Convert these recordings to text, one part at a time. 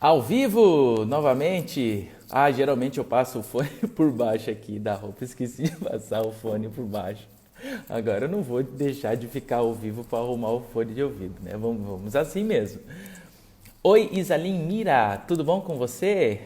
Ao vivo, novamente. Geralmente eu passo o fone por baixo aqui da roupa. Esqueci de passar o fone por baixo. Agora eu não vou deixar de ficar ao vivo para arrumar o fone de ouvido, né? Vamos assim mesmo. Oi, Isalim Mira, tudo bom com você?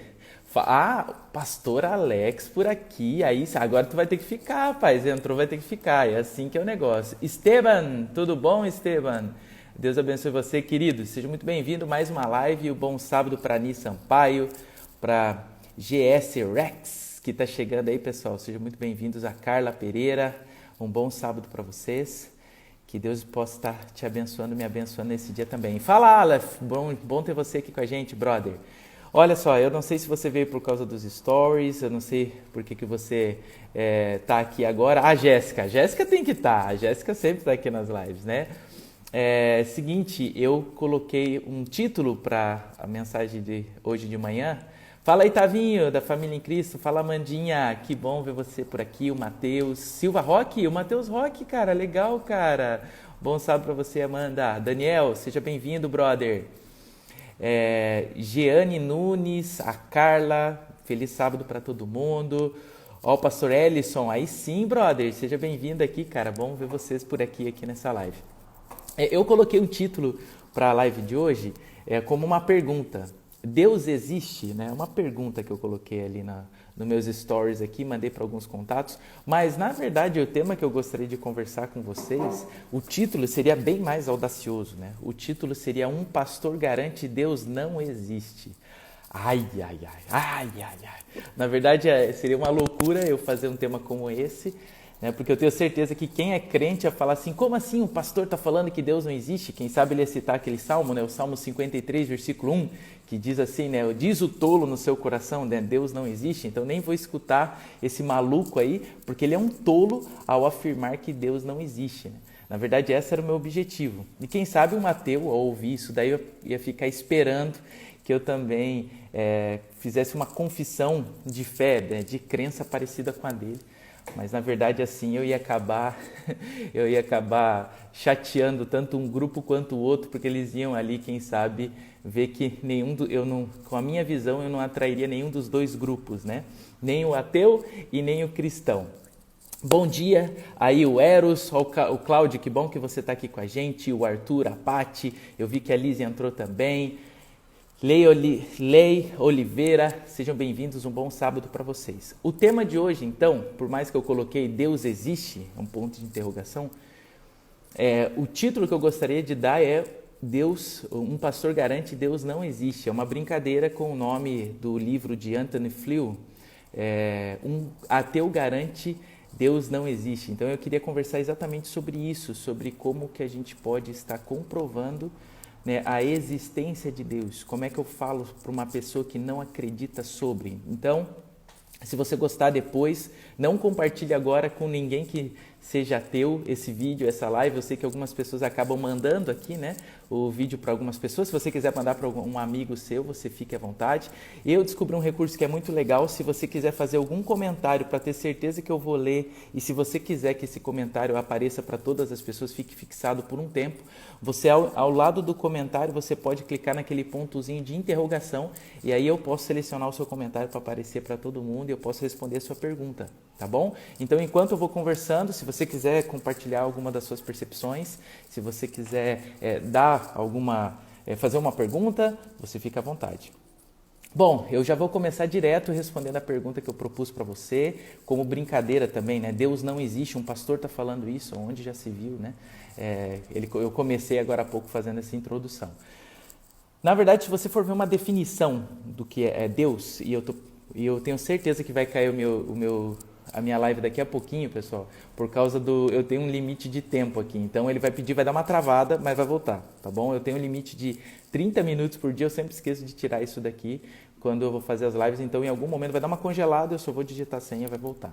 Pastor Alex por aqui. Aí, agora tu vai ter que ficar, rapaz. Entrou, vai ter que ficar. É assim que é o negócio. Esteban, tudo bom, Esteban? Deus abençoe você, querido. Seja muito bem-vindo. Mais uma live. Um bom sábado para Ani Sampaio, para GS Rex, que está chegando aí, pessoal. Sejam muito bem-vindos a Carla Pereira. Um bom sábado para vocês. Que Deus possa estar te abençoando, me abençoando nesse dia também. Fala, Aleph. Bom ter você aqui com a gente, brother. Olha só, eu não sei se você veio por causa dos stories, eu não sei por que você tá aqui agora. A Jéssica tem que estar. A Jéssica sempre está aqui nas lives, né? Seguinte, eu coloquei um título para a mensagem de hoje de manhã. Fala aí, Tavinho, da Família em Cristo. Fala, Amandinha, que bom ver você por aqui. O Matheus Silva Roque, o Matheus Roque, cara, legal, cara. Bom sábado para você, Amanda. Daniel, seja bem-vindo, brother. Jeane Nunes, a Carla, feliz sábado para todo mundo. Ó, o pastor Ellison, aí sim, brother, seja bem-vindo aqui, cara. Bom ver vocês por aqui nessa live. Eu coloquei um título para a live de hoje como uma pergunta. Deus existe? Né? Uma pergunta que eu coloquei ali nos meus stories aqui, mandei para alguns contatos, mas na verdade o tema que eu gostaria de conversar com vocês, o título seria bem mais audacioso, né? O título seria Um Pastor Garante Deus Não Existe. Ai. Na verdade seria uma loucura eu fazer um tema como esse, né? Porque eu tenho certeza que quem é crente ia falar assim, como assim o pastor está falando que Deus não existe? Quem sabe ele ia citar aquele salmo, né? O Salmo 53, versículo 1, que diz assim, né? Diz o tolo no seu coração, né? Deus não existe. Então nem vou escutar esse maluco aí, porque ele é um tolo ao afirmar que Deus não existe, né? Na verdade, esse era o meu objetivo. E quem sabe um ateu, ao ouvir isso, daí eu ia ficar esperando que eu também fizesse uma confissão de fé, né? De crença parecida com a dele. Mas na verdade assim eu ia acabar chateando tanto um grupo quanto o outro, porque eles iam ali, quem sabe, ver que com a minha visão eu não atrairia nenhum dos dois grupos, né? Nem o ateu e nem o cristão. Bom dia, aí o Eros, o Cláudio, que bom que você está aqui com a gente, o Arthur, a Pati, eu vi que a Liz entrou também. Lei Oliveira, sejam bem-vindos, um bom sábado para vocês. O tema de hoje, então, por mais que eu coloquei Deus existe, um ponto de interrogação, o título que eu gostaria de dar é Deus, um pastor garante Deus não existe. É uma brincadeira com o nome do livro de Anthony Flew, Um Ateu Garante Deus Não Existe. Então eu queria conversar exatamente sobre isso, sobre como que a gente pode estar comprovando, né, a existência de Deus. Como é que eu falo para uma pessoa que não acredita sobre? Então, se você gostar depois, não compartilhe agora com ninguém que seja ateu esse vídeo, essa live. Eu sei que algumas pessoas acabam mandando aqui, né, o vídeo para algumas pessoas. Se você quiser mandar para um amigo seu, você fique à vontade. Eu descobri um recurso que é muito legal. Se você quiser fazer algum comentário para ter certeza que eu vou ler, e se você quiser que esse comentário apareça para todas as pessoas, fique fixado por um tempo, você ao lado do comentário, você pode clicar naquele pontozinho de interrogação e aí eu posso selecionar o seu comentário para aparecer para todo mundo e eu posso responder a sua pergunta, tá bom? Então, enquanto eu vou conversando, se você quiser compartilhar alguma das suas percepções, se você quiser fazer uma pergunta, você fica à vontade. Bom, eu já vou começar direto respondendo a pergunta que eu propus para você, como brincadeira também, né? Deus não existe, um pastor está falando isso, onde já se viu, né? Eu comecei agora há pouco fazendo essa introdução. Na verdade, se você for ver uma definição do que é Deus, e eu tenho certeza que vai cair a minha live daqui a pouquinho, pessoal, por causa eu tenho um limite de tempo aqui, então ele vai dar uma travada, mas vai voltar, tá bom? Eu tenho um limite de 30 minutos por dia, eu sempre esqueço de tirar isso daqui quando eu vou fazer as lives, então em algum momento vai dar uma congelada, eu só vou digitar a senha e vai voltar.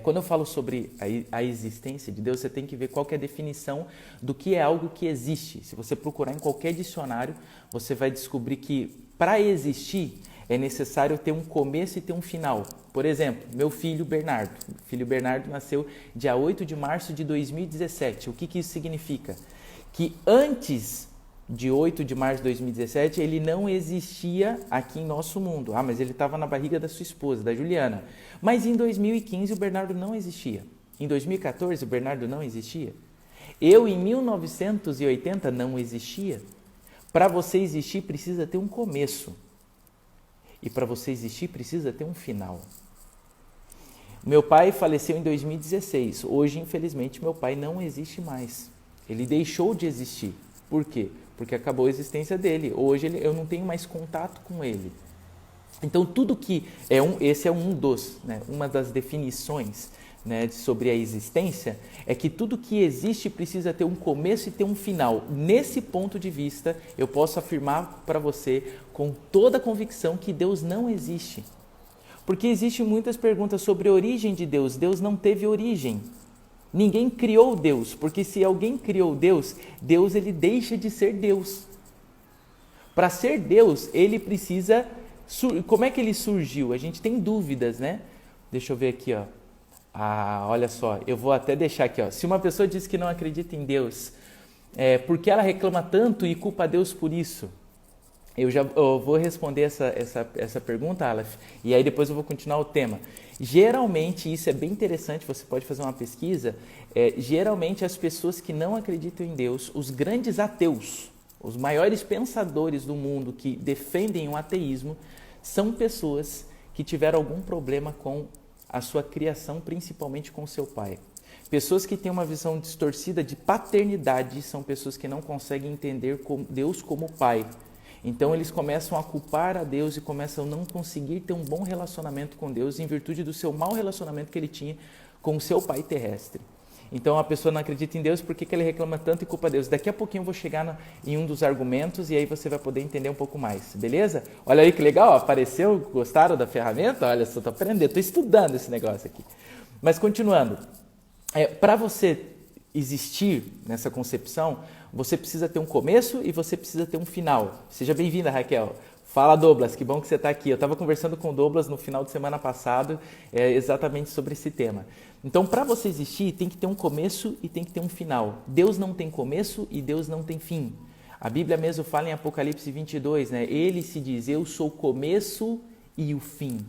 Quando eu falo sobre a existência de Deus, você tem que ver qual que é a definição do que é algo que existe. Se você procurar em qualquer dicionário, você vai descobrir que para existir é necessário ter um começo e ter um final. Por exemplo, meu filho Bernardo. O filho Bernardo nasceu dia 8 de março de 2017. O que isso significa? Que antes de 8 de março de 2017, ele não existia aqui em nosso mundo. Ah, mas ele estava na barriga da sua esposa, da Juliana. Mas em 2015 o Bernardo não existia. Em 2014 o Bernardo não existia. Eu em 1980 não existia. Para você existir precisa ter um começo. E para você existir precisa ter um final. Meu pai faleceu em 2016. Hoje, infelizmente, meu pai não existe mais. Ele deixou de existir. Por quê? Porque acabou a existência dele. Hoje eu não tenho mais contato com ele. Então, tudo que esse é uma das definições, né, sobre a existência, é que tudo que existe precisa ter um começo e ter um final. Nesse ponto de vista, eu posso afirmar para você com toda a convicção que Deus não existe. Porque existem muitas perguntas sobre a origem de Deus. Deus não teve origem. Ninguém criou Deus, porque se alguém criou Deus, Deus ele deixa de ser Deus. Para ser Deus, ele precisa... Como é que ele surgiu? A gente tem dúvidas, né? Deixa eu ver aqui, ó. Olha só, eu vou até deixar aqui, ó. Se uma pessoa diz que não acredita em Deus, por que ela reclama tanto e culpa Deus por isso? Eu vou responder essa pergunta, Aleph, e aí depois eu vou continuar o tema. Geralmente, isso é bem interessante, você pode fazer uma pesquisa, geralmente as pessoas que não acreditam em Deus, os grandes ateus, os maiores pensadores do mundo que defendem o ateísmo, são pessoas que tiveram algum problema com a sua criação, principalmente com seu pai. Pessoas que têm uma visão distorcida de paternidade são pessoas que não conseguem entender Deus como pai. Então eles começam a culpar a Deus e começam a não conseguir ter um bom relacionamento com Deus em virtude do seu mau relacionamento que ele tinha com o seu pai terrestre. Então a pessoa não acredita em Deus, por que ele reclama tanto e culpa Deus? Daqui a pouquinho eu vou chegar em um dos argumentos e aí você vai poder entender um pouco mais, beleza? Olha aí que legal, apareceu, gostaram da ferramenta? Olha só, estou aprendendo, estou estudando esse negócio aqui. Mas continuando, para você existir nessa concepção, você precisa ter um começo e você precisa ter um final. Seja bem-vinda, Raquel. Fala, Douglas, que bom que você está aqui. Eu estava conversando com o Douglas no final de semana passado exatamente sobre esse tema. Então, para você existir, tem que ter um começo e tem que ter um final. Deus não tem começo e Deus não tem fim. A Bíblia mesmo fala em Apocalipse 22, né? Ele se diz, eu sou o começo e o fim.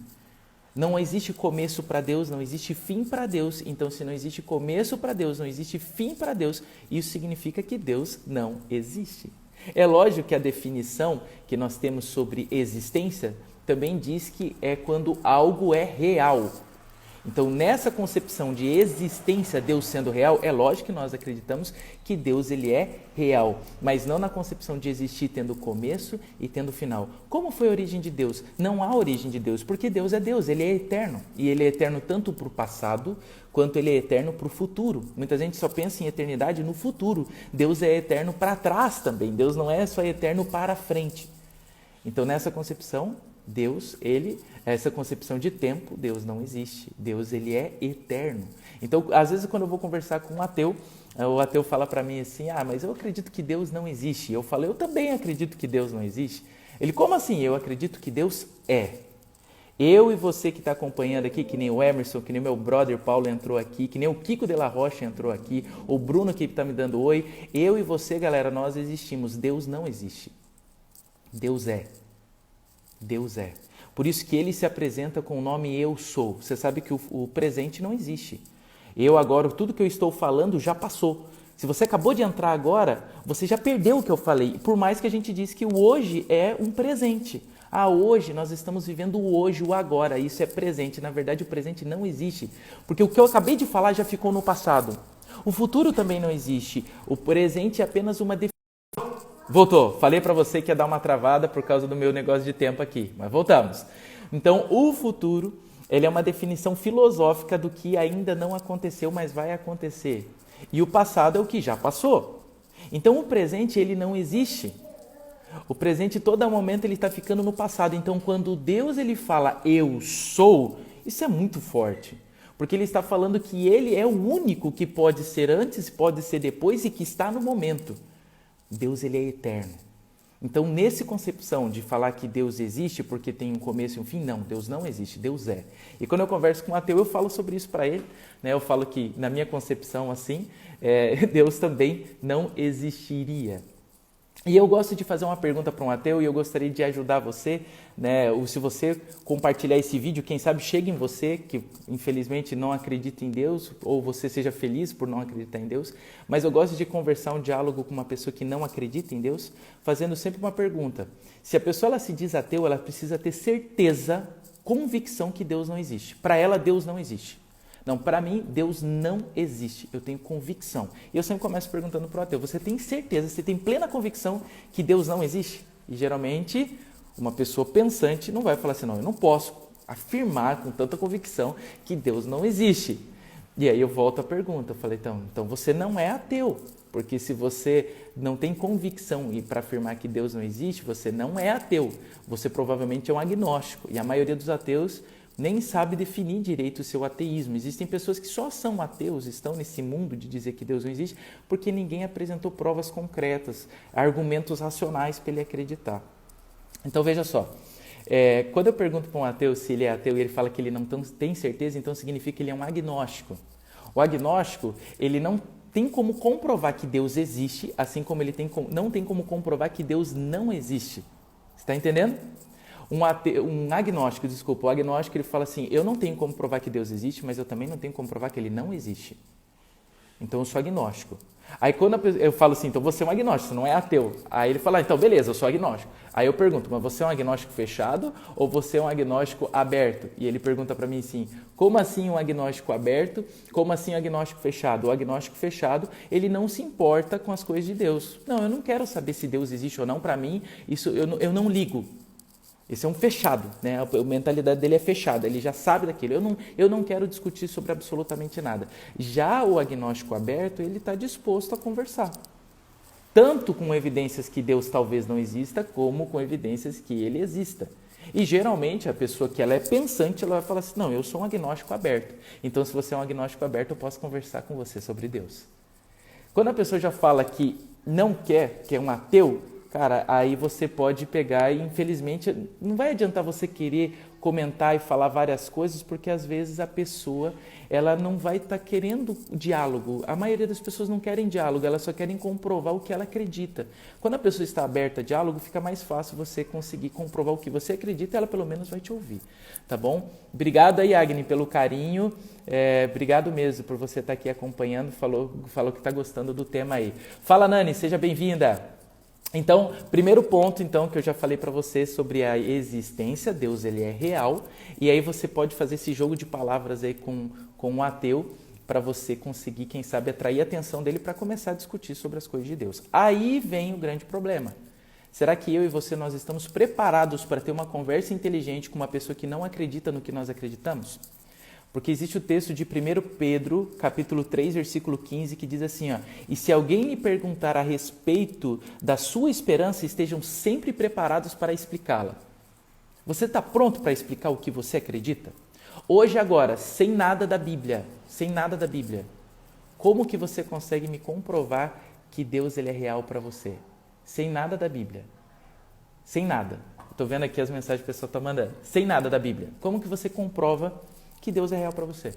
Não existe começo para Deus, não existe fim para Deus. Então, se não existe começo para Deus, não existe fim para Deus, isso significa que Deus não existe. É lógico que a definição que nós temos sobre existência também diz que é quando algo é real. Então, nessa concepção de existência, Deus sendo real, é lógico que nós acreditamos que Deus ele é real, mas não na concepção de existir tendo começo e tendo final. Como foi a origem de Deus? Não há origem de Deus, porque Deus, ele é eterno. E ele é eterno tanto para o passado, quanto ele é eterno para o futuro. Muita gente só pensa em eternidade no futuro. Deus é eterno para trás também. Deus não é só eterno para frente. Então, nessa concepção, Deus, essa concepção de tempo, Deus não existe. Deus, ele é eterno. Então, às vezes, quando eu vou conversar com um ateu, o ateu fala para mim assim, mas eu acredito que Deus não existe. Eu falo, eu também acredito que Deus não existe. Ele, como assim? Eu acredito que Deus é. Eu e você que está acompanhando aqui, que nem o Emerson, que nem o meu brother Paulo entrou aqui, que nem o Kiko de la Rocha entrou aqui, o Bruno que está me dando oi, eu e você, galera, nós existimos. Deus não existe. Deus é. Deus é. Por isso que ele se apresenta com o nome Eu Sou. Você sabe que o presente não existe. Eu agora, tudo que eu estou falando já passou. Se você acabou de entrar agora, você já perdeu o que eu falei. Por mais que a gente diz que o hoje é um presente. Hoje nós estamos vivendo o hoje, o agora. Isso é presente. Na verdade, o presente não existe. Porque o que eu acabei de falar já ficou no passado. O futuro também não existe. O presente é apenas uma definição. Voltou. Falei para você que ia dar uma travada por causa do meu negócio de tempo aqui, mas voltamos. Então, o futuro, ele é uma definição filosófica do que ainda não aconteceu, mas vai acontecer. E o passado é o que já passou. Então, o presente, ele não existe. O presente, todo momento, ele está ficando no passado. Então, quando Deus ele fala, eu sou, isso é muito forte. Porque ele está falando que ele é o único que pode ser antes, pode ser depois e que está no momento. Deus ele é eterno. Então, nessa concepção de falar que Deus existe porque tem um começo e um fim, não, Deus não existe, Deus é. E quando eu converso com um ateu, eu falo sobre isso para ele, né? Eu falo que, na minha concepção assim, Deus também não existiria. E eu gosto de fazer uma pergunta para um ateu e eu gostaria de ajudar você, né? Ou se você compartilhar esse vídeo, quem sabe chegue em você, que infelizmente não acredita em Deus, ou você seja feliz por não acreditar em Deus. Mas eu gosto de conversar um diálogo com uma pessoa que não acredita em Deus, fazendo sempre uma pergunta. Se a pessoa ela se diz ateu, ela precisa ter certeza, convicção que Deus não existe. Para ela, Deus não existe. Não, para mim, Deus não existe. Eu tenho convicção. E eu sempre começo perguntando para o ateu, você tem certeza, você tem plena convicção que Deus não existe? E geralmente, uma pessoa pensante não vai falar assim, não, eu não posso afirmar com tanta convicção que Deus não existe. E aí eu volto à pergunta, eu falei, então você não é ateu. Porque se você não tem convicção e para afirmar que Deus não existe, você não é ateu. Você provavelmente é um agnóstico. E a maioria dos ateus nem sabe definir direito o seu ateísmo. Existem pessoas que só são ateus, estão nesse mundo de dizer que Deus não existe, porque ninguém apresentou provas concretas, argumentos racionais para ele acreditar. Então veja só, quando eu pergunto para um ateu se ele é ateu e ele fala que ele não tem certeza, então significa que ele é um agnóstico. O agnóstico, ele não tem como comprovar que Deus existe, assim como ele não tem como comprovar que Deus não existe. Você está entendendo? O agnóstico ele fala assim, eu não tenho como provar que Deus existe, mas eu também não tenho como provar que ele não existe. Então eu sou agnóstico. Aí quando eu falo assim, então você é um agnóstico, não é ateu. Aí ele fala, então beleza, eu sou agnóstico. Aí eu pergunto, mas você é um agnóstico fechado ou você é um agnóstico aberto? E ele pergunta para mim assim, como assim um agnóstico aberto? Como assim um agnóstico fechado? O agnóstico fechado, ele não se importa com as coisas de Deus. Não, eu não quero saber se Deus existe ou não, para mim, isso eu não ligo. Esse é um fechado, né? A mentalidade dele é fechada, ele já sabe daquilo. Eu não quero discutir sobre absolutamente nada. Já o agnóstico aberto, ele está disposto a conversar. Tanto com evidências que Deus talvez não exista, como com evidências que ele exista. E geralmente a pessoa que ela é pensante, ela vai falar assim, não, eu sou um agnóstico aberto. Então se você é um agnóstico aberto, eu posso conversar com você sobre Deus. Quando a pessoa já fala que não quer, que é um ateu, cara, aí você pode pegar e, infelizmente, não vai adiantar você querer comentar e falar várias coisas, porque às vezes a pessoa, ela não vai estar querendo diálogo. A maioria das pessoas não querem diálogo, elas só querem comprovar o que ela acredita. Quando a pessoa está aberta a diálogo, fica mais fácil você conseguir comprovar o que você acredita, ela pelo menos vai te ouvir, tá bom? Obrigado aí, Agni, pelo carinho, obrigado mesmo por você estar aqui acompanhando, falou que está gostando do tema aí. Fala, Nani, seja bem-vinda. Então, primeiro ponto que eu já falei para você sobre a existência, Deus ele é real, e aí você pode fazer esse jogo de palavras aí com um ateu para você conseguir, quem sabe, atrair a atenção dele para começar a discutir sobre as coisas de Deus. Aí vem o grande problema. Será que eu e você nós estamos preparados para ter uma conversa inteligente com uma pessoa que não acredita no que nós acreditamos? Porque existe o texto de 1 Pedro, capítulo 3, versículo 15, que diz assim, ó, e se alguém lhe perguntar a respeito da sua esperança, estejam sempre preparados para explicá-la. Você está pronto para explicar o que você acredita? Hoje, agora, sem nada da Bíblia, como que você consegue me comprovar que Deus ele é real para você? Sem nada da Bíblia. Sem nada. Estou vendo aqui as mensagens que a pessoa está mandando. Sem nada da Bíblia. Como que você comprova que Deus é real para você?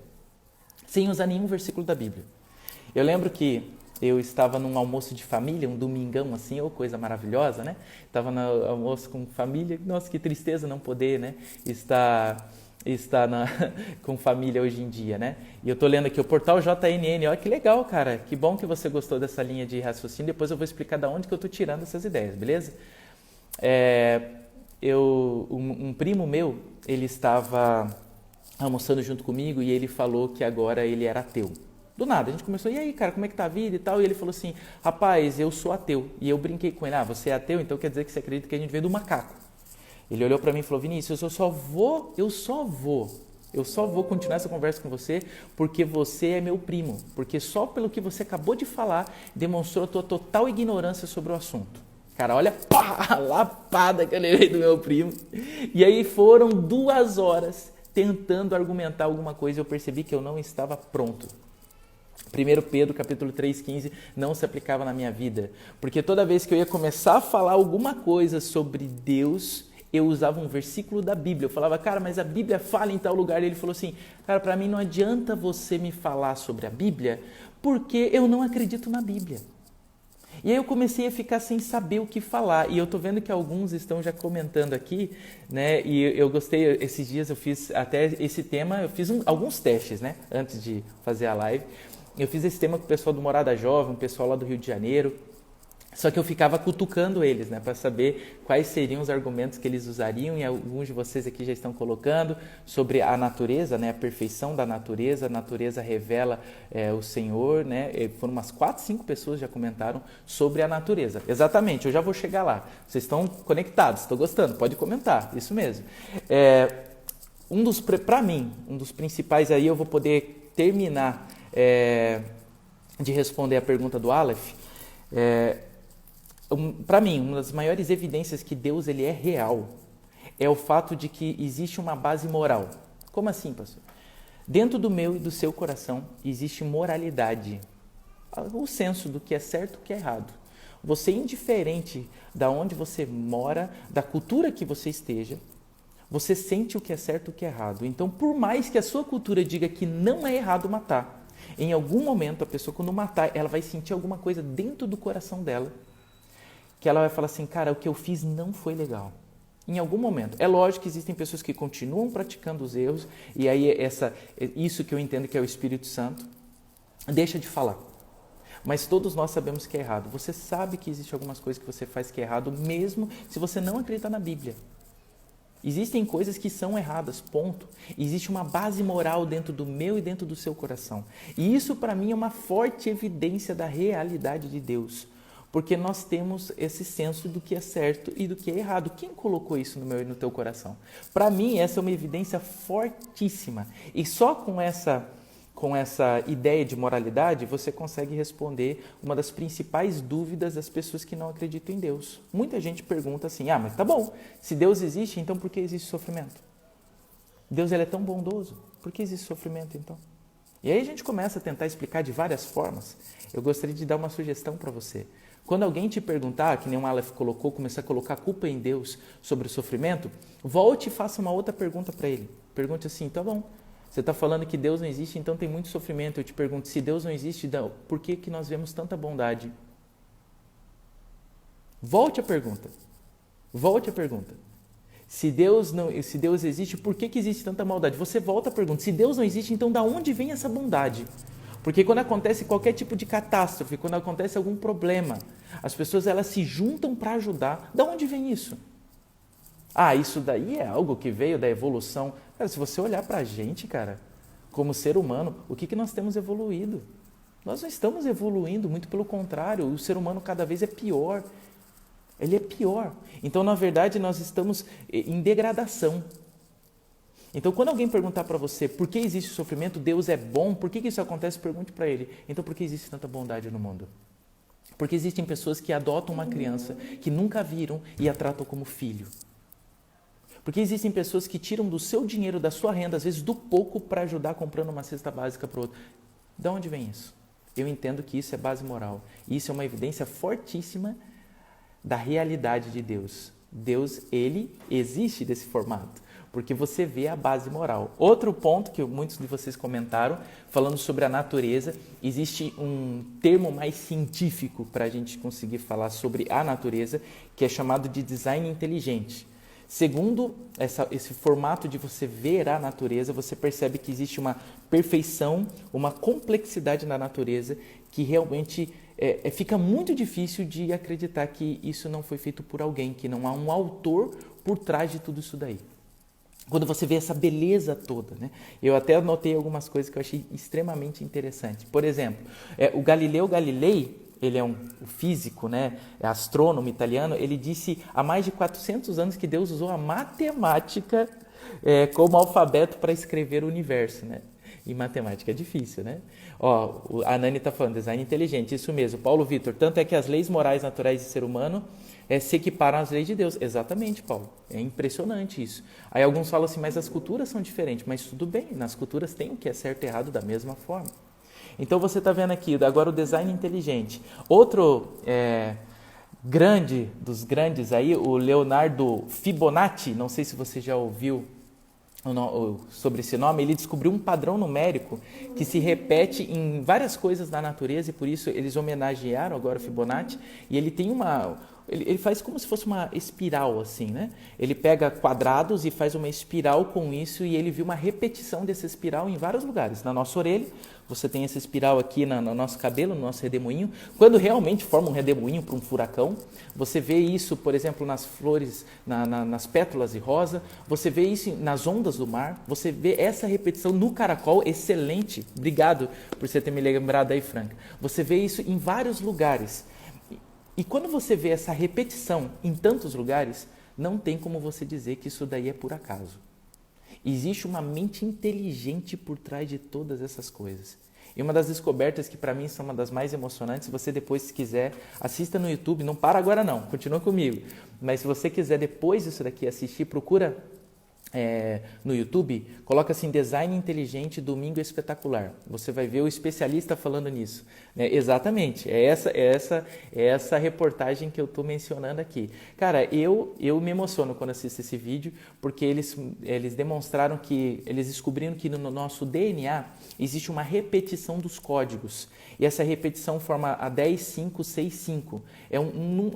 Sem usar nenhum versículo da Bíblia. Eu lembro que eu estava num almoço de família, um domingão assim, ou coisa maravilhosa, né? Estava no almoço com família, nossa, que tristeza não poder, né? Estar com família hoje em dia, né? E eu tô lendo aqui o portal JNN, olha que legal, cara, que bom que você gostou dessa linha de raciocínio, depois eu vou explicar de onde que eu tô tirando essas ideias, beleza? Um primo meu, ele estava almoçando junto comigo e ele falou que agora ele era ateu. Do nada, a gente começou, e aí, cara, como é que tá a vida e tal? E ele falou assim, rapaz, eu sou ateu. E eu brinquei com ele, você é ateu? Então quer dizer que você acredita que a gente veio do macaco. Ele olhou para mim e falou, Vinícius, eu só vou continuar essa conversa com você porque você é meu primo. Porque só pelo que você acabou de falar, demonstrou a tua total ignorância sobre o assunto. Cara, olha a lapada que eu levei do meu primo. E aí foram 2 horas tentando argumentar alguma coisa, eu percebi que eu não estava pronto. 1 Pedro, capítulo 3,15, não se aplicava na minha vida. Porque toda vez que eu ia começar a falar alguma coisa sobre Deus, eu usava um versículo da Bíblia. Eu falava, cara, mas a Bíblia fala em tal lugar. E ele falou assim, cara, para mim não adianta você me falar sobre a Bíblia, porque eu não acredito na Bíblia. E aí eu comecei a ficar sem saber o que falar. E eu tô vendo que alguns estão já comentando aqui, né? E eu gostei, esses dias eu fiz até esse tema, eu fiz alguns testes, né? Antes de fazer a live. Eu fiz esse tema com o pessoal do Morada Jovem, o pessoal lá do Rio de Janeiro. Só que eu ficava cutucando eles, né, para saber quais seriam os argumentos que eles usariam, e alguns de vocês aqui já estão colocando sobre a natureza, né, a perfeição da natureza. A natureza revela o Senhor, né? Foram umas 4, 5 pessoas já comentaram sobre a natureza. Exatamente, eu já vou chegar lá. Vocês estão conectados, estou gostando, pode comentar, isso mesmo. Para mim, um dos principais aí, eu vou poder terminar de responder a pergunta do Aleph. Para mim, uma das maiores evidências que Deus ele é real é o fato de que existe uma base moral. Como assim, pastor? Dentro do meu e do seu coração existe moralidade, o senso do que é certo e o que é errado. Você, indiferente da onde você mora, da cultura que você esteja, você sente o que é certo e o que é errado. Então, por mais que a sua cultura diga que não é errado matar, em algum momento a pessoa, quando matar, ela vai sentir alguma coisa dentro do coração dela, que ela vai falar assim, cara, o que eu fiz não foi legal. Em algum momento. É lógico que existem pessoas que continuam praticando os erros, e aí isso que eu entendo que é o Espírito Santo, deixa de falar. Mas todos nós sabemos que é errado. Você sabe que existem algumas coisas que você faz que é errado, mesmo se você não acredita na Bíblia. Existem coisas que são erradas, ponto. Existe uma base moral dentro do meu e dentro do seu coração. E isso para mim é uma forte evidência da realidade de Deus. Porque nós temos esse senso do que é certo e do que é errado. Quem colocou isso no meu e no teu coração? Para mim, essa é uma evidência fortíssima. E só com essa ideia de moralidade, você consegue responder uma das principais dúvidas das pessoas que não acreditam em Deus. Muita gente pergunta assim, mas tá bom, se Deus existe, então por que existe sofrimento? Deus ele é tão bondoso, por que existe sofrimento então? E aí a gente começa a tentar explicar de várias formas. Eu gostaria de dar uma sugestão para você. Quando alguém te perguntar, que nem o Aleph colocou, começar a colocar culpa em Deus sobre o sofrimento, volte e faça uma outra pergunta para ele. Pergunte assim, tá bom, você está falando que Deus não existe, então tem muito sofrimento. Eu te pergunto, se Deus não existe, por que nós vemos tanta bondade? Volte a pergunta. Volte a pergunta. Se Deus existe, por que existe tanta maldade? Você volta a pergunta. Se Deus não existe, então da onde vem essa bondade? Porque quando acontece qualquer tipo de catástrofe, quando acontece algum problema, as pessoas elas se juntam para ajudar. Da onde vem isso? Isso daí é algo que veio da evolução. Cara, se você olhar para a gente, cara, como ser humano, o que nós temos evoluído? Nós não estamos evoluindo, muito pelo contrário, o ser humano cada vez é pior. Ele é pior. Então, na verdade, nós estamos em degradação. Então, quando alguém perguntar para você por que existe sofrimento, Deus é bom, por que isso acontece? Pergunte para ele. Então, por que existe tanta bondade no mundo? Porque existem pessoas que adotam uma criança que nunca viram e a tratam como filho. Porque existem pessoas que tiram do seu dinheiro, da sua renda, às vezes do pouco, para ajudar comprando uma cesta básica para o outro. De onde vem isso? Eu entendo que isso é base moral. Isso é uma evidência fortíssima da realidade de Deus. Deus, ele existe desse formato, porque você vê a base moral. Outro ponto que muitos de vocês comentaram, falando sobre a natureza, existe um termo mais científico para a gente conseguir falar sobre a natureza, que é chamado de design inteligente. Segundo esse formato de você ver a natureza, você percebe que existe uma perfeição, uma complexidade na natureza que realmente fica muito difícil de acreditar que isso não foi feito por alguém, que não há um autor por trás de tudo isso daí. Quando você vê essa beleza toda, né? Eu até anotei algumas coisas que eu achei extremamente interessantes. Por exemplo, o Galileu Galilei, ele é um físico, né? É astrônomo italiano, ele disse há mais de 400 anos que Deus usou a matemática como alfabeto para escrever o universo, né? E matemática é difícil, né? A Nani está falando, design inteligente, isso mesmo. Paulo Vitor, tanto é que as leis morais naturais do ser humano se equiparam às leis de Deus. Exatamente, Paulo. É impressionante isso. Aí alguns falam assim, mas as culturas são diferentes. Mas tudo bem, nas culturas tem o que é certo e errado da mesma forma. Então você está vendo aqui, agora o design inteligente. Outro dos grandes aí, o Leonardo Fibonacci, não sei se você já ouviu sobre esse nome, ele descobriu um padrão numérico que se repete em várias coisas da natureza e por isso eles homenagearam agora o Fibonacci e ele tem ele faz como se fosse uma espiral assim, né? Ele pega quadrados e faz uma espiral com isso e ele viu uma repetição dessa espiral em vários lugares. Na nossa orelha, você tem essa espiral aqui no nosso cabelo, no nosso redemoinho. Quando realmente forma um redemoinho para um furacão, você vê isso, por exemplo, nas flores, nas pétalas de rosa, você vê isso nas ondas do mar, você vê essa repetição no caracol, excelente. Obrigado por você ter me lembrado aí, Franca. Você vê isso em vários lugares. E quando você vê essa repetição em tantos lugares, não tem como você dizer que isso daí é por acaso. Existe uma mente inteligente por trás de todas essas coisas. E uma das descobertas que para mim são uma das mais emocionantes, se você depois, se quiser, assista no YouTube, não para agora não, continua comigo. Mas se você quiser depois disso daqui assistir, procura no YouTube, coloca assim, Design Inteligente Domingo Espetacular. Você vai ver o especialista falando nisso. Exatamente, é essa reportagem que eu estou mencionando aqui. Cara, eu me emociono quando assisto esse vídeo, porque eles demonstraram que, eles descobriram que no nosso DNA existe uma repetição dos códigos. E essa repetição forma a 10565. É um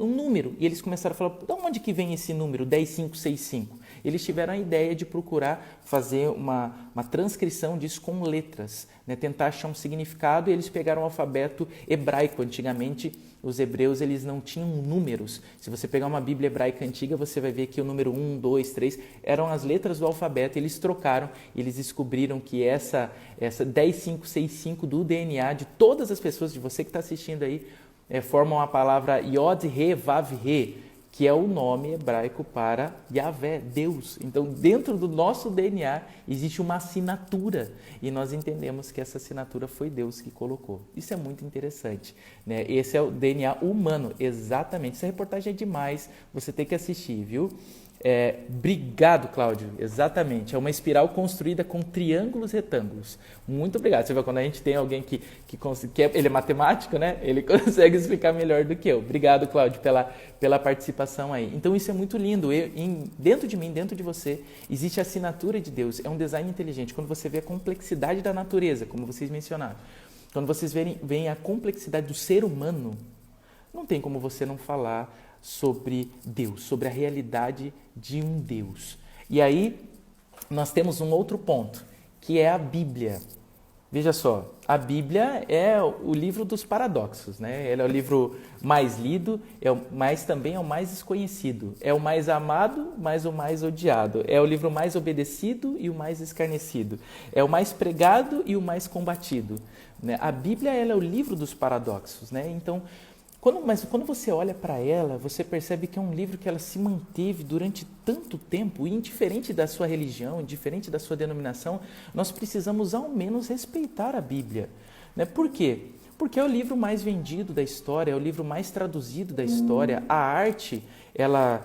número. E eles começaram a falar, de onde que vem esse número, 10565? Eles tiveram a ideia de procurar fazer uma transcrição disso com letras, né? Tentar achar um significado, e eles pegaram o alfabeto hebraico. Antigamente, os hebreus eles não tinham números. Se você pegar uma Bíblia hebraica antiga, você vai ver que o número 1, 2, 3 eram as letras do alfabeto. Eles trocaram, eles descobriram que essa 10565 do DNA de todas as pessoas, de você que está assistindo aí, formam a palavra Yod, He, Vav, He, que é o nome hebraico para Yahvé, Deus. Então, dentro do nosso DNA, existe uma assinatura, e nós entendemos que essa assinatura foi Deus que colocou. Isso é muito interessante, né? Esse é o DNA humano, exatamente. Essa reportagem é demais, você tem que assistir, viu? Obrigado, Cláudio, exatamente. É uma espiral construída com triângulos retângulos. Muito obrigado. Você vê, quando a gente tem alguém que ele é matemático, né? Ele consegue explicar melhor do que eu. Obrigado, Cláudio, pela participação aí. Então, isso é muito lindo. Dentro de mim, dentro de você, existe a assinatura de Deus. É um design inteligente. Quando você vê a complexidade da natureza, como vocês mencionaram, quando vocês veem a complexidade do ser humano, não tem como você não falar sobre Deus, sobre a realidade de um Deus. E aí, nós temos um outro ponto, que é a Bíblia. Veja só, a Bíblia é o livro dos paradoxos, né? Ele é o livro mais lido, mas também é o mais desconhecido. É o mais amado, mas o mais odiado. É o livro mais obedecido e o mais escarnecido. É o mais pregado e o mais combatido, né? A Bíblia, ela é o livro dos paradoxos, né? Então, mas quando você olha para ela, você percebe que é um livro que ela se manteve durante tanto tempo, e indiferente da sua religião, indiferente da sua denominação, nós precisamos ao menos respeitar a Bíblia, né? Por quê? Porque é o livro mais vendido da história, é o livro mais traduzido da história. A arte, ela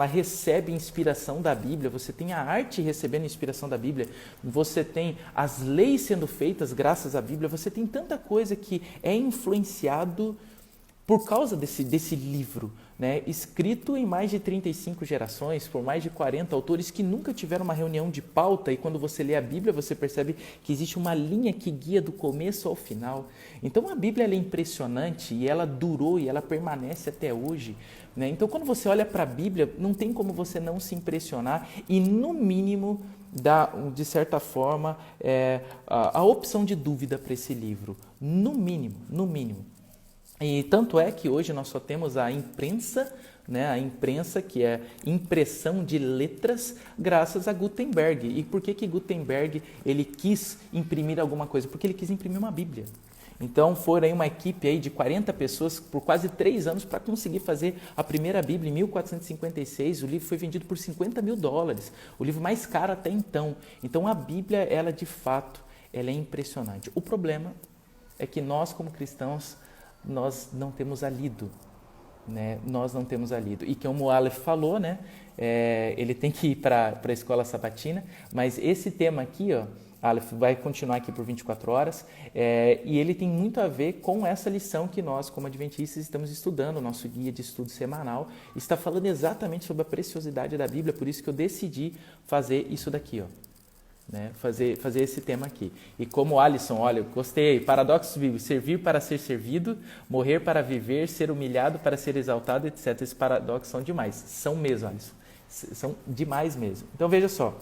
recebe inspiração da Bíblia. Você tem a arte recebendo inspiração da Bíblia. Você tem as leis sendo feitas graças à Bíblia. Você tem tanta coisa que é influenciado por causa desse livro, né? Escrito em mais de 35 gerações, por mais de 40 autores que nunca tiveram uma reunião de pauta, e quando você lê a Bíblia, você percebe que existe uma linha que guia do começo ao final. Então a Bíblia, ela é impressionante, e ela durou e ela permanece até hoje, né? Então, quando você olha para a Bíblia, não tem como você não se impressionar e, no mínimo, dar, de certa forma, a opção de dúvida para esse livro. No mínimo, no mínimo. E tanto é que hoje nós só temos a imprensa, né? A imprensa, que é impressão de letras, graças a Gutenberg. E por que Gutenberg ele quis imprimir alguma coisa? Porque ele quis imprimir uma Bíblia. Então, foi aí uma equipe aí de 40 pessoas por quase 3 anos para conseguir fazer a primeira Bíblia em 1456. O livro foi vendido por $50 mil, o livro mais caro até então. Então, a Bíblia, ela de fato, ela é impressionante. O problema é que nós, como cristãos, nós não temos a lido, né? Nós não temos a lido. E como o Aleph falou, né? Ele tem que ir para a escola sabatina, mas esse tema aqui, ó, Aleph vai continuar aqui por 24 horas, e ele tem muito a ver com essa lição que nós, como adventistas, estamos estudando, o nosso guia de estudo semanal, está falando exatamente sobre a preciosidade da Bíblia, por isso que eu decidi fazer isso daqui, ó, né? Fazer esse tema aqui. E como Alisson, olha, eu gostei, paradoxos bíblicos, servir para ser servido, morrer para viver, ser humilhado para ser exaltado, etc. Esses paradoxos são demais, são mesmo, Alisson, são demais mesmo. Então veja só,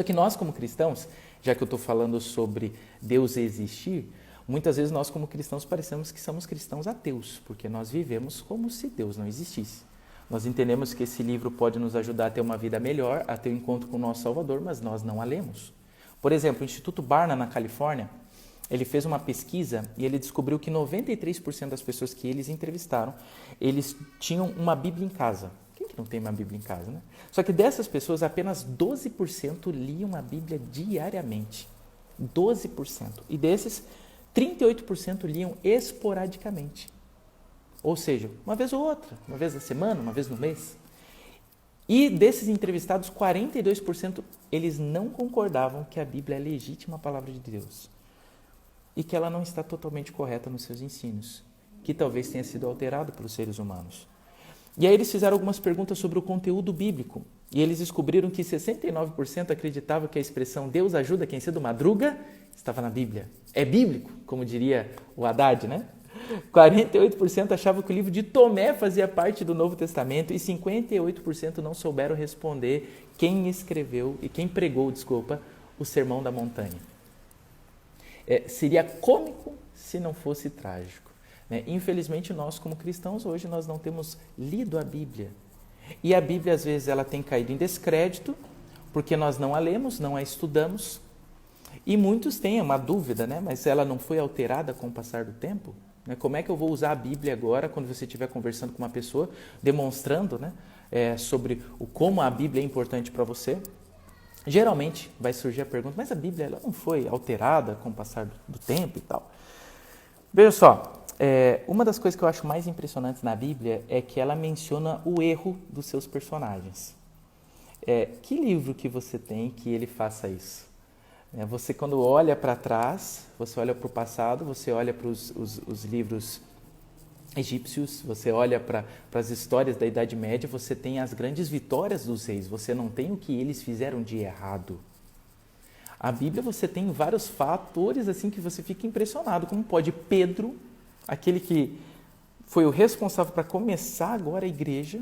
que nós como cristãos, já que eu estou falando sobre Deus existir, muitas vezes nós como cristãos parecemos que somos cristãos ateus, porque nós vivemos como se Deus não existisse. Nós entendemos que esse livro pode nos ajudar a ter uma vida melhor, a ter um encontro com o nosso Salvador, mas nós não a lemos. Por exemplo, o Instituto Barna, na Califórnia, ele fez uma pesquisa e ele descobriu que 93% das pessoas que eles entrevistaram, eles tinham uma Bíblia em casa. Quem que não tem uma Bíblia em casa, né? Só que dessas pessoas, apenas 12% liam a Bíblia diariamente. 12%. E desses, 38% liam esporadicamente. Ou seja, uma vez ou outra, uma vez na semana, uma vez no mês. E desses entrevistados, 42% eles não concordavam que a Bíblia é a legítima palavra de Deus. E que ela não está totalmente correta nos seus ensinos. Que talvez tenha sido alterado pelos seres humanos. E aí eles fizeram algumas perguntas sobre o conteúdo bíblico. E eles descobriram que 69% acreditavam que a expressão Deus ajuda quem cedo madruga estava na Bíblia. É bíblico, como diria o Haddad, né? 48% achavam que o livro de Tomé fazia parte do Novo Testamento e 58% não souberam responder quem escreveu e quem pregou, o Sermão da Montanha. Seria cômico se não fosse trágico. Infelizmente, nós como cristãos, hoje nós não temos lido a Bíblia. E a Bíblia, às vezes, ela tem caído em descrédito, porque nós não a lemos, não a estudamos. E muitos têm uma dúvida, né? Mas ela não foi alterada com o passar do tempo? Como é que eu vou usar a Bíblia agora, quando você estiver conversando com uma pessoa, demonstrando, né, sobre como a Bíblia é importante para você? Geralmente vai surgir a pergunta, mas a Bíblia ela não foi alterada com o passar do tempo e tal? Veja só, uma das coisas que eu acho mais impressionantes na Bíblia é que ela menciona o erro dos seus personagens. Que livro que você tem que ele faça isso? Você, quando olha para trás, você olha para o passado, você olha para os livros egípcios, você olha para as histórias da Idade Média, você tem as grandes vitórias dos reis, você não tem o que eles fizeram de errado. A Bíblia você tem vários fatores assim que você fica impressionado, como pode Pedro, aquele que foi o responsável para começar agora a igreja,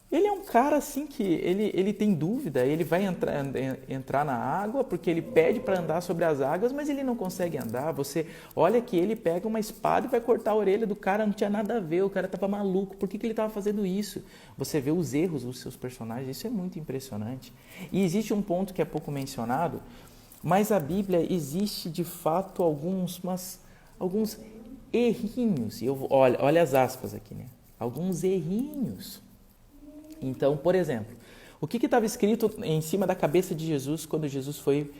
ele é um cara assim que ele tem dúvida, ele vai entrar na água porque ele pede para andar sobre as águas, mas ele não consegue andar. Você olha que ele pega uma espada e vai cortar a orelha do cara, não tinha nada a ver, o cara estava maluco, por que ele estava fazendo isso? Você vê os erros dos seus personagens, isso é muito impressionante. E existe um ponto que é pouco mencionado, mas a Bíblia existe de fato alguns errinhos, e olha as aspas aqui, né? Alguns errinhos. Então, por exemplo, o que estava escrito em cima da cabeça de Jesus quando Jesus foi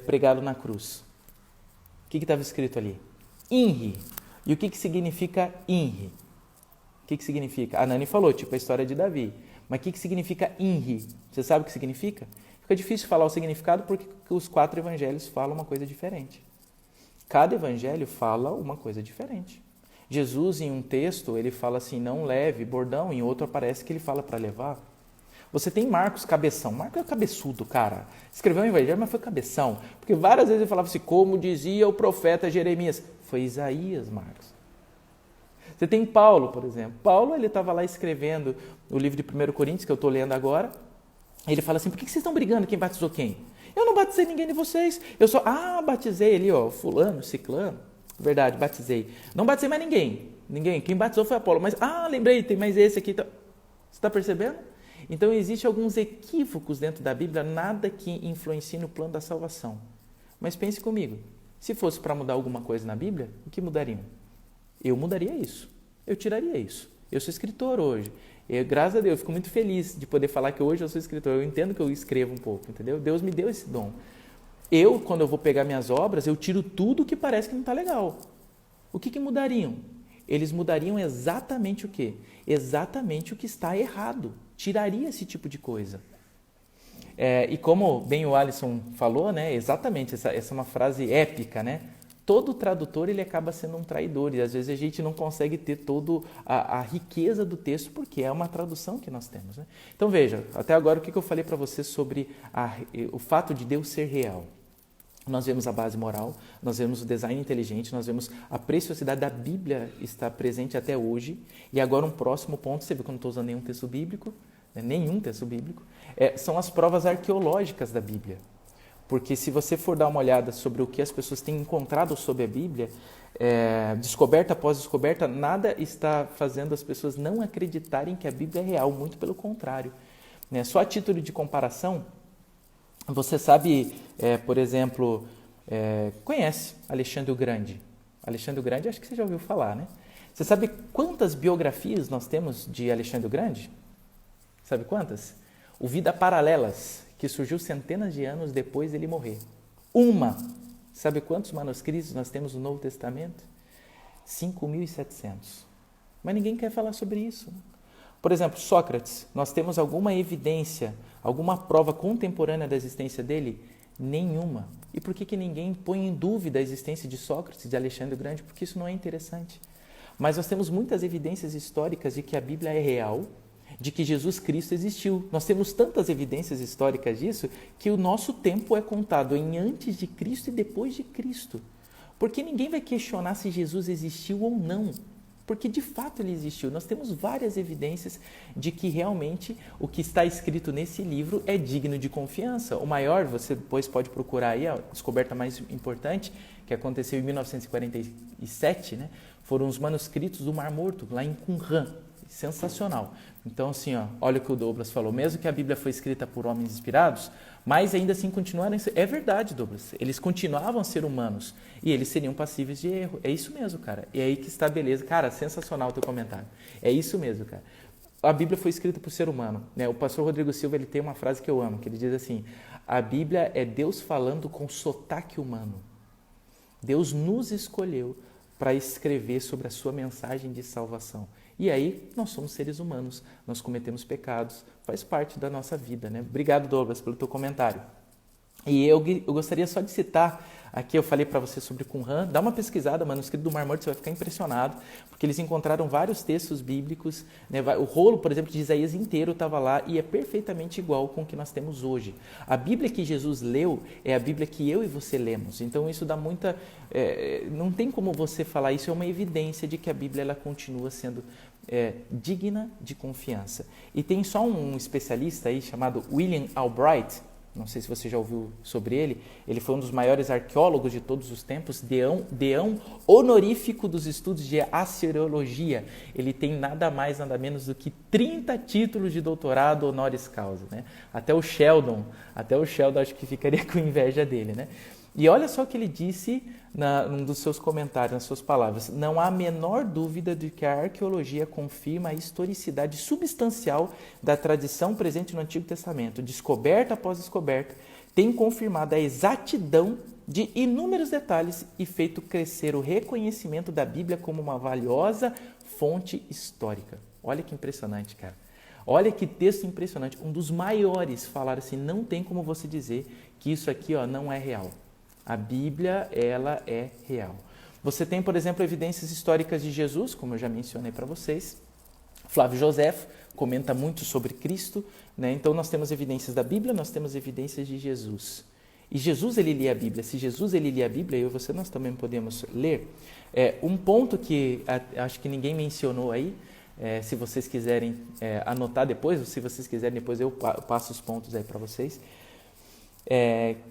pregado na cruz? O que estava escrito ali? INRI. E o que significa INRI? O que significa? A Nani falou, tipo a história de Davi. Mas o que significa INRI? Você sabe o que significa? Fica difícil falar o significado porque os 4 evangelhos falam uma coisa diferente. Cada evangelho fala uma coisa diferente. Jesus, em um texto, ele fala assim, não leve bordão, em outro aparece que ele fala para levar. Você tem Marcos cabeção. Marcos é cabeçudo, cara. Escreveu um evangelho, mas foi cabeção. Porque várias vezes ele falava assim, como dizia o profeta Jeremias. Foi Isaías, Marcos. Você tem Paulo, por exemplo. Paulo, ele estava lá escrevendo o livro de 1 Coríntios, que eu estou lendo agora. Ele fala assim, por que vocês estão brigando? Quem batizou quem? Eu não batizei ninguém de vocês. Eu só, batizei ali, ó, fulano, ciclano. Verdade, batizei. Não batizei mais ninguém. Quem batizou foi Apolo. Mas, lembrei, tem mais esse aqui. Você está percebendo? Então, existem alguns equívocos dentro da Bíblia, nada que influencie no plano da salvação. Mas pense comigo, se fosse para mudar alguma coisa na Bíblia, o que mudariam? Eu mudaria isso. Eu tiraria isso. Eu sou escritor hoje. Graças a Deus, eu fico muito feliz de poder falar que hoje eu sou escritor. Eu entendo que eu escrevo um pouco, entendeu? Deus me deu esse dom. Quando eu vou pegar minhas obras, eu tiro tudo que parece que não está legal. O que mudariam? Eles mudariam exatamente o quê? Exatamente o que está errado. Tiraria esse tipo de coisa. E como bem o Alisson falou, né, exatamente, essa é uma frase épica, né? Todo tradutor ele acaba sendo um traidor e às vezes a gente não consegue ter toda a riqueza do texto porque é uma tradução que nós temos, né? Então veja, até agora o que eu falei para você sobre o fato de Deus ser real. Nós vemos a base moral, nós vemos o design inteligente, nós vemos a preciosidade da Bíblia estar presente até hoje. E agora um próximo ponto, você viu que eu não estou usando nenhum texto bíblico, né? Nenhum texto bíblico, são as provas arqueológicas da Bíblia. Porque se você for dar uma olhada sobre o que as pessoas têm encontrado sobre a Bíblia, descoberta após descoberta, nada está fazendo as pessoas não acreditarem que a Bíblia é real, muito pelo contrário. Né? Só a título de comparação, você sabe, por exemplo, conhece Alexandre o Grande? Alexandre o Grande, acho que você já ouviu falar, né? Você sabe quantas biografias nós temos de Alexandre o Grande? Sabe quantas? O Vida Paralelas, que surgiu centenas de anos depois dele morrer. Uma. Sabe quantos manuscritos nós temos no Novo Testamento? 5.700. Mas ninguém quer falar sobre isso. Por exemplo, Sócrates, nós temos alguma evidência, alguma prova contemporânea da existência dele? Nenhuma. E por que ninguém põe em dúvida a existência de Sócrates e de Alexandre o Grande? Porque isso não é interessante. Mas nós temos muitas evidências históricas de que a Bíblia é real, de que Jesus Cristo existiu. Nós temos tantas evidências históricas disso que o nosso tempo é contado em antes de Cristo e depois de Cristo. Porque ninguém vai questionar se Jesus existiu ou não. Porque de fato ele existiu. Nós temos várias evidências de que realmente o que está escrito nesse livro é digno de confiança. O maior, você depois pode procurar aí, a descoberta mais importante, que aconteceu em 1947, né, foram os manuscritos do Mar Morto, lá em Qumran. Sensacional. Então, assim, olha o que o Douglas falou. Mesmo que a Bíblia foi escrita por homens inspirados, mas ainda assim continuaram... É verdade, Douglas. Eles continuavam a ser humanos e eles seriam passíveis de erro. É isso mesmo, cara. E é aí que está a beleza. Cara, sensacional o teu comentário. É isso mesmo, cara. A Bíblia foi escrita por ser humano, né? O pastor Rodrigo Silva ele tem uma frase que eu amo, que ele diz assim: a Bíblia é Deus falando com sotaque humano. Deus nos escolheu para escrever sobre a sua mensagem de salvação. E aí, nós somos seres humanos, nós cometemos pecados, faz parte da nossa vida, né? Obrigado, Douglas, pelo teu comentário. E eu gostaria só de citar, aqui eu falei para você sobre Qumran, dá uma pesquisada, manuscrito do Mar Morto, você vai ficar impressionado, porque eles encontraram vários textos bíblicos, né? O rolo, por exemplo, de Isaías inteiro estava lá e é perfeitamente igual com o que nós temos hoje. A Bíblia que Jesus leu é a Bíblia que eu e você lemos, então isso dá muita... não tem como você falar, isso é uma evidência de que a Bíblia ela continua sendo digna de confiança. E tem só um especialista aí chamado William Albright, não sei se você já ouviu sobre ele foi um dos maiores arqueólogos de todos os tempos, deão honorífico dos estudos de assiriologia. Ele tem nada mais, nada menos do que 30 títulos de doutorado honoris causa, né? Até o Sheldon acho que ficaria com inveja dele, né? E olha só o que ele disse num dos seus comentários, nas suas palavras. Não há a menor dúvida de que a arqueologia confirma a historicidade substancial da tradição presente no Antigo Testamento. Descoberta após descoberta, tem confirmado a exatidão de inúmeros detalhes e feito crescer o reconhecimento da Bíblia como uma valiosa fonte histórica. Olha que impressionante, cara. Olha que texto impressionante. Um dos maiores falaram assim, não tem como você dizer que isso aqui não é real. A Bíblia, ela é real. Você tem, por exemplo, evidências históricas de Jesus, como eu já mencionei para vocês. Flávio Josefo comenta muito sobre Cristo, né? Então nós temos evidências da Bíblia, nós temos evidências de Jesus. E Jesus, ele lia a Bíblia. Se Jesus, ele lia a Bíblia, eu e você, nós também podemos ler. Um ponto que acho que ninguém mencionou aí, se vocês quiserem anotar depois, ou se vocês quiserem depois eu passo os pontos aí para vocês,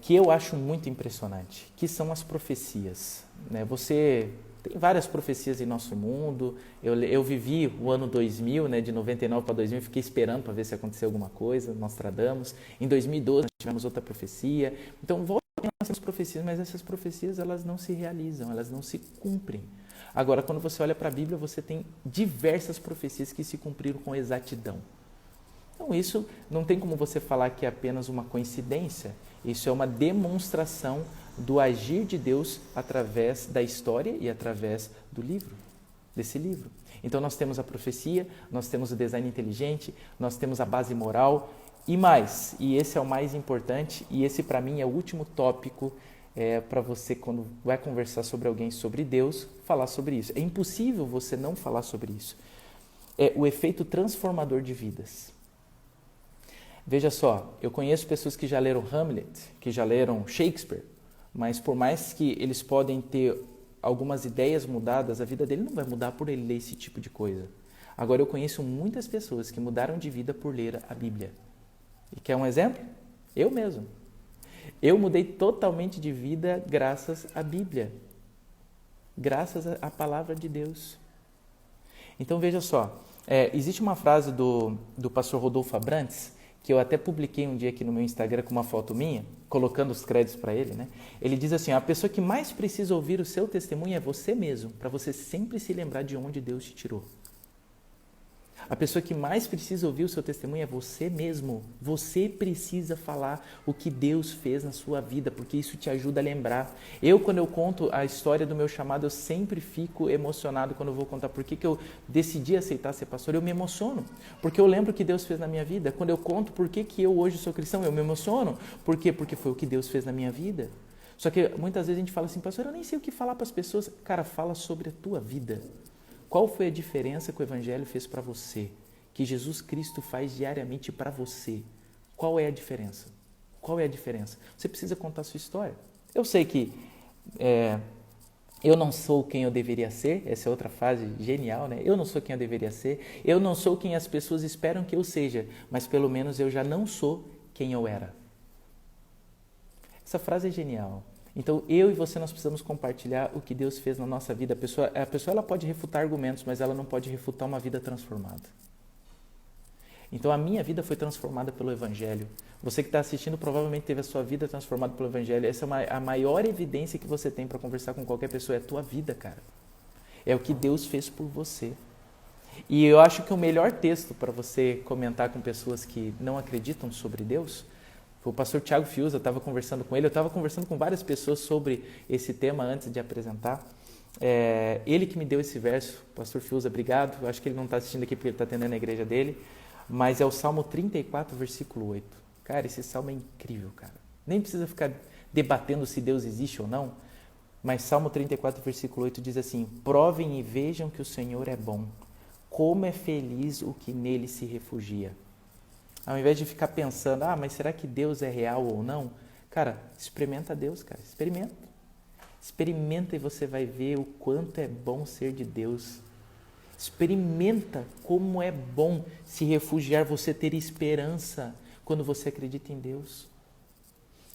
que eu acho muito impressionante, que são as profecias, né? Você tem várias profecias em nosso mundo. Eu vivi o ano 2000, né, de 99 para 2000, fiquei esperando para ver se aconteceu alguma coisa, Nostradamus. Em 2012 nós tivemos outra profecia. Então, nós temos profecias, mas essas profecias elas não se realizam, elas não se cumprem. Agora, quando você olha para a Bíblia, você tem diversas profecias que se cumpriram com exatidão. Então, isso não tem como você falar que é apenas uma coincidência. Isso é uma demonstração do agir de Deus através da história e através desse livro. Então, nós temos a profecia, nós temos o design inteligente, nós temos a base moral. E mais, e esse é o mais importante, e esse para mim é o último tópico para você, quando vai conversar sobre alguém, sobre Deus, falar sobre isso. É impossível você não falar sobre isso. É o efeito transformador de vidas. Veja só, eu conheço pessoas que já leram Hamlet, que já leram Shakespeare, mas por mais que eles podem ter algumas ideias mudadas, a vida dele não vai mudar por ele ler esse tipo de coisa. Agora, eu conheço muitas pessoas que mudaram de vida por ler a Bíblia. E quer um exemplo? Eu mesmo. Eu mudei totalmente de vida graças à Bíblia. Graças à palavra de Deus. Então, veja só. Existe uma frase do pastor Rodolfo Abrantes, que eu até publiquei um dia aqui no meu Instagram com uma foto minha, colocando os créditos para ele, né? Ele diz assim, a pessoa que mais precisa ouvir o seu testemunho é você mesmo, para você sempre se lembrar de onde Deus te tirou. A pessoa que mais precisa ouvir o seu testemunho é você mesmo. Você precisa falar o que Deus fez na sua vida, porque isso te ajuda a lembrar. Quando eu conto a história do meu chamado, eu sempre fico emocionado quando eu vou contar por que eu decidi aceitar ser pastor. Eu me emociono, porque eu lembro o que Deus fez na minha vida. Quando eu conto por que eu hoje sou cristão, eu me emociono. Por quê? Porque foi o que Deus fez na minha vida. Só que muitas vezes a gente fala assim, pastor, eu nem sei o que falar para as pessoas. Cara, fala sobre a tua vida. Qual foi a diferença que o Evangelho fez para você? Que Jesus Cristo faz diariamente para você? Qual é a diferença? Qual é a diferença? Você precisa contar a sua história. Eu sei que eu não sou quem eu deveria ser, essa é outra frase genial, né? Eu não sou quem eu deveria ser, eu não sou quem as pessoas esperam que eu seja, mas pelo menos eu já não sou quem eu era. Essa frase é genial. Então, eu e você, nós precisamos compartilhar o que Deus fez na nossa vida. A pessoa ela pode refutar argumentos, mas ela não pode refutar uma vida transformada. Então, a minha vida foi transformada pelo Evangelho. Você que está assistindo provavelmente teve a sua vida transformada pelo Evangelho. Essa é a maior evidência que você tem para conversar com qualquer pessoa. É a tua vida, cara. É o que Deus fez por você. E eu acho que o melhor texto para você comentar com pessoas que não acreditam sobre Deus... O pastor Thiago Fiuza, eu estava conversando com ele, eu estava conversando com várias pessoas sobre esse tema antes de apresentar. Ele que me deu esse verso, pastor Fiuza, obrigado. Eu acho que ele não está assistindo aqui porque ele está atendendo a igreja dele, mas é o Salmo 34, versículo 8. Cara, esse salmo é incrível, cara. Nem precisa ficar debatendo se Deus existe ou não, mas Salmo 34, versículo 8 diz assim, provem e vejam que o Senhor é bom, como é feliz o que nele se refugia. Ao invés de ficar pensando, mas será que Deus é real ou não? Cara, experimenta Deus, cara. Experimenta. Experimenta e você vai ver o quanto é bom ser de Deus. Experimenta como é bom se refugiar, você ter esperança quando você acredita em Deus.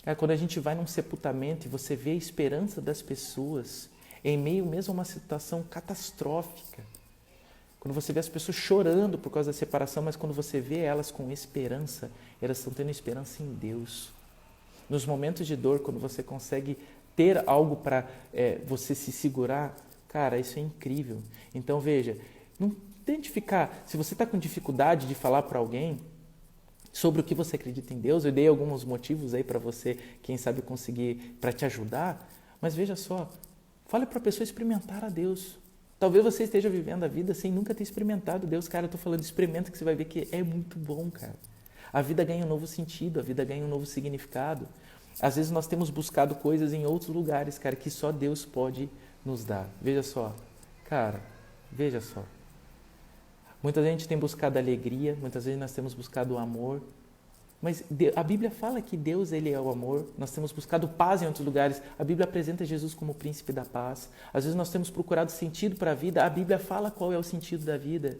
Cara, quando a gente vai num sepultamento e você vê a esperança das pessoas, em meio mesmo a uma situação catastrófica, quando você vê as pessoas chorando por causa da separação, mas quando você vê elas com esperança, elas estão tendo esperança em Deus. Nos momentos de dor, quando você consegue ter algo para você se segurar, cara, isso é incrível. Então veja, não tente ficar, se você está com dificuldade de falar para alguém sobre o que você acredita em Deus, eu dei alguns motivos aí para você, quem sabe conseguir, para te ajudar, mas veja só, fale para a pessoa experimentar a Deus. Talvez você esteja vivendo a vida sem nunca ter experimentado Deus. Cara, eu estou falando, experimenta que você vai ver que é muito bom, cara. A vida ganha um novo sentido, a vida ganha um novo significado. Às vezes nós temos buscado coisas em outros lugares, cara, que só Deus pode nos dar. Veja só, cara, veja só. Muita gente tem buscado alegria, muitas vezes nós temos buscado o amor. Mas a Bíblia fala que Deus, ele é o amor. Nós temos buscado paz em outros lugares. A Bíblia apresenta Jesus como o príncipe da paz. Às vezes nós temos procurado sentido para a vida. A Bíblia fala qual é o sentido da vida.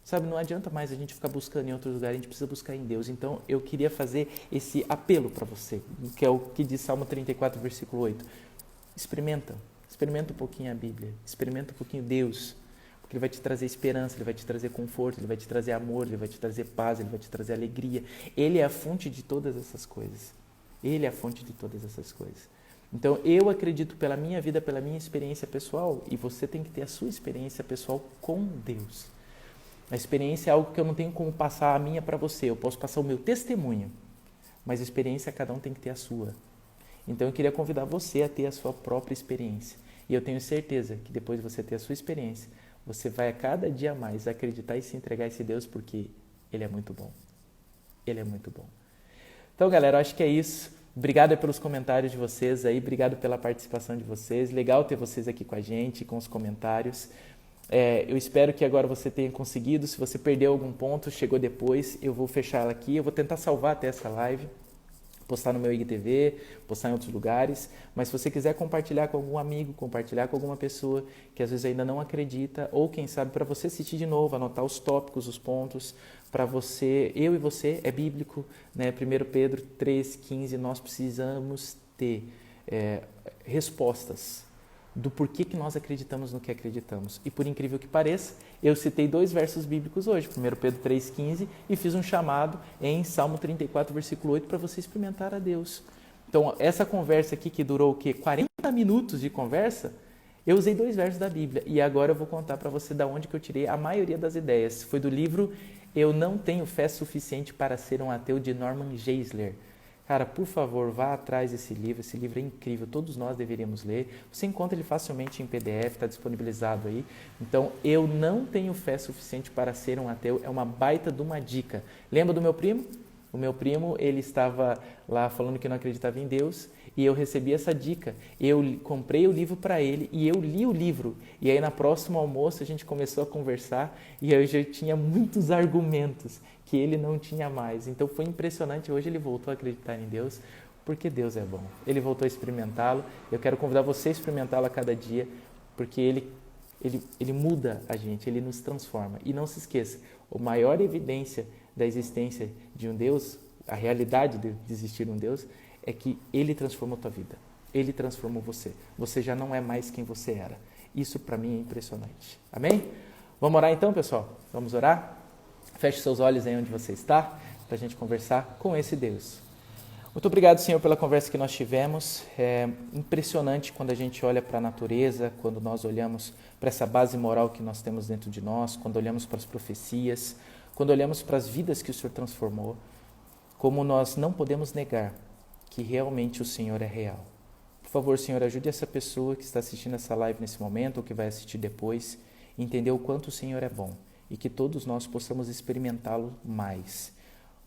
Sabe, não adianta mais a gente ficar buscando em outros lugares. A gente precisa buscar em Deus. Então, eu queria fazer esse apelo para você, que é o que diz Salmo 34, versículo 8. Experimenta um pouquinho a Bíblia. Experimenta um pouquinho Deus. Ele vai te trazer esperança, ele vai te trazer conforto, ele vai te trazer amor, ele vai te trazer paz, ele vai te trazer alegria. Ele é a fonte de todas essas coisas. Ele é a fonte de todas essas coisas. Então, eu acredito pela minha vida, pela minha experiência pessoal, e você tem que ter a sua experiência pessoal com Deus. A experiência é algo que eu não tenho como passar a minha para você. Eu posso passar o meu testemunho, mas a experiência cada um tem que ter a sua. Então, eu queria convidar você a ter a sua própria experiência. E eu tenho certeza que depois de você ter a sua experiência, você vai a cada dia mais acreditar e se entregar a esse Deus porque Ele é muito bom. Ele é muito bom. Então, galera, eu acho que é isso. Obrigado pelos comentários de vocês aí, obrigado pela participação de vocês. Legal ter vocês aqui com a gente, com os comentários. Eu espero que agora você tenha conseguido. Se você perdeu algum ponto, chegou depois, eu vou fechar ela aqui. Eu vou tentar salvar até essa live, postar no meu IGTV, postar em outros lugares. Mas se você quiser compartilhar com algum amigo, compartilhar com alguma pessoa que às vezes ainda não acredita, ou quem sabe para você assistir de novo, anotar os tópicos, os pontos, para você, eu e você, é bíblico, né? 1 Pedro 3,15, nós precisamos ter respostas do porquê que nós acreditamos no que acreditamos. E por incrível que pareça, eu citei 2 versos bíblicos hoje, 1 Pedro 3,15, e fiz um chamado em Salmo 34, versículo 8, para você experimentar a Deus. Então, essa conversa aqui, que durou o quê? 40 minutos de conversa, eu usei 2 versos da Bíblia. E agora eu vou contar para você de onde que eu tirei a maioria das ideias. Foi do livro Eu Não Tenho Fé Suficiente para Ser um Ateu, de Norman Geisler. Cara, por favor, vá atrás desse livro. Esse livro é incrível, todos nós deveríamos ler. Você encontra ele facilmente em PDF, está disponibilizado aí. Então, Eu Não Tenho Fé Suficiente para Ser um Ateu é uma baita de uma dica. Lembra do meu primo? O meu primo, ele estava lá falando que não acreditava em Deus, e eu recebi essa dica. Eu comprei o livro para ele e eu li o livro. E aí, na próxima almoço, a gente começou a conversar e eu já tinha muitos argumentos que ele não tinha mais. Então, foi impressionante. Hoje ele voltou a acreditar em Deus, porque Deus é bom. Ele voltou a experimentá-lo. Eu quero convidar você a experimentá-lo a cada dia, porque ele muda a gente, ele nos transforma. E não se esqueça, a maior evidência da existência de um Deus, a realidade de existir um Deus, é que Ele transformou a tua vida. Ele transformou você. Você já não é mais quem você era. Isso para mim é impressionante. Amém? Vamos orar então, pessoal? Vamos orar? Feche seus olhos aí onde você está, para a gente conversar com esse Deus. Muito obrigado, Senhor, pela conversa que nós tivemos. É impressionante quando a gente olha para a natureza, quando nós olhamos para essa base moral que nós temos dentro de nós, quando olhamos para as profecias, quando olhamos para as vidas que o Senhor transformou, como nós não podemos negar que realmente o Senhor é real. Por favor, Senhor, ajude essa pessoa que está assistindo essa live nesse momento ou que vai assistir depois, a entender o quanto o Senhor é bom e que todos nós possamos experimentá-lo mais,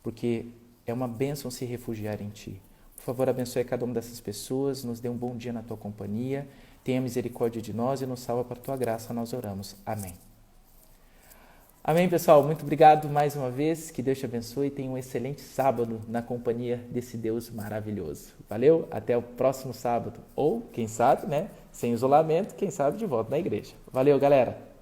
porque é uma bênção se refugiar em Ti. Por favor, abençoe cada uma dessas pessoas, nos dê um bom dia na Tua companhia, tenha misericórdia de nós e nos salva para a Tua graça, nós oramos. Amém. Amém, pessoal. Muito obrigado mais uma vez. Que Deus te abençoe e tenha um excelente sábado na companhia desse Deus maravilhoso. Valeu? Até o próximo sábado. Ou, quem sabe, né? Sem isolamento, quem sabe de volta na igreja. Valeu, galera!